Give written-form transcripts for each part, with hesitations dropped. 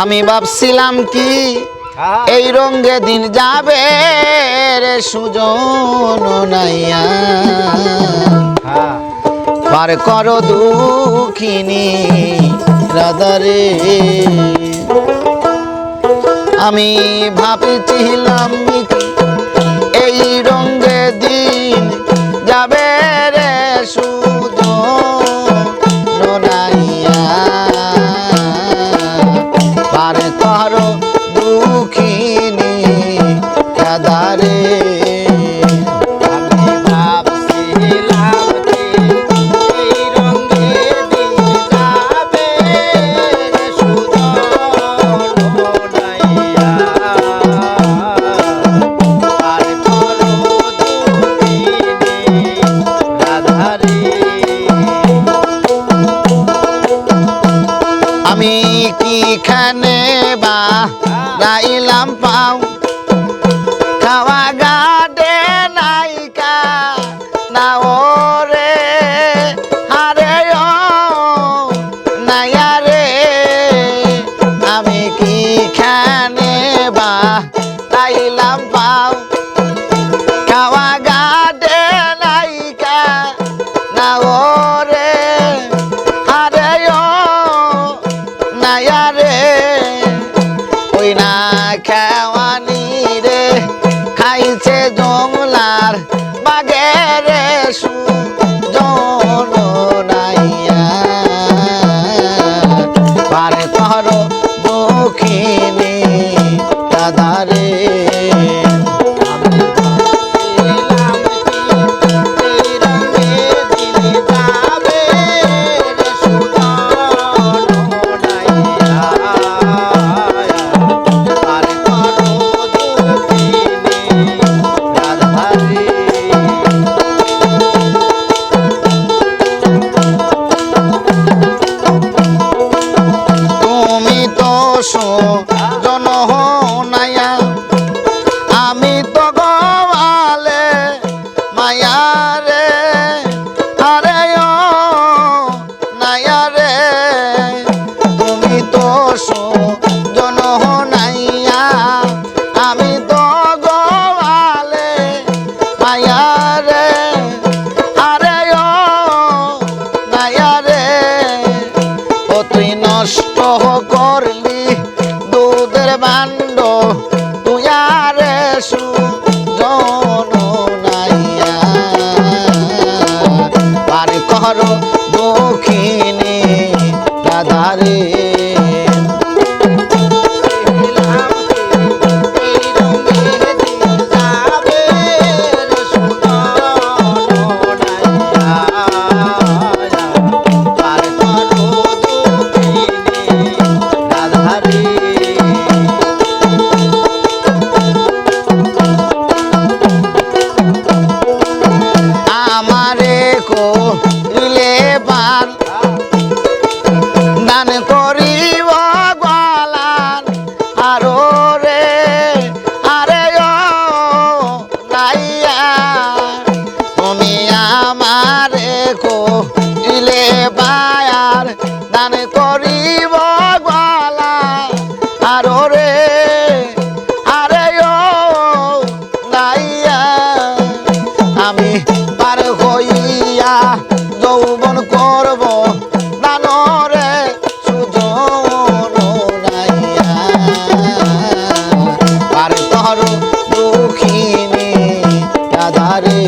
আমি ভাবছিলাম কি এই রঙে দিন যাবে রে সুজন নাইয়া পার করো দুঃখিনী রাধারে আমি ভাবছিলাম এই রঙে দিন যাবে রে সুজন নাইয়া পার করো দুঃখিনী রাধারে আমি কিখানে বা রাইলাম পাও খাওয়া গাডে নাইকা না ওরে হারে ও নাইয়া রে আমি কিখানে বা রাইলাম পাও খাওয়া গাডে নাইকা না ওরে হারে ও নাইয়া রে ওই না খাওয়ানি রে খাইছে জমলার বাগের সুজন নাইয়া পারে তহর দক্ষিণী রাধারে সুজন নাইয়া আমি তো গোয়ালে মায়া রে আরে ও নাইয়া রে তুমি তো সুজন নাইয়া আমি তো গোয়ালে মায়া রে আরে ও নাইয়া রে ও তুই নষ্ট করলি দুধের বান্ড তুই আর সুজন নাইয়া পারে কর দক্ষিণী রাধারে দান করিব গলান আরো রে আরে ও নাইয়া তুমি আমারে কইলে বায়ার দান করিব গলা আরো রে আরে ও নাইয়া আমি পার হইয়া যৌবন করব দানরে সুজন নাইয়া পার তহর দুঃখিনী রাধারে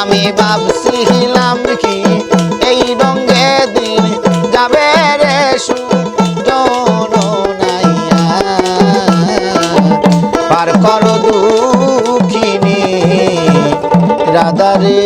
আমি ভাবছিলাম কি এই রঙে দিন যাবে রে সুজনাইয়া পার করো দুঃখিনী রাধারে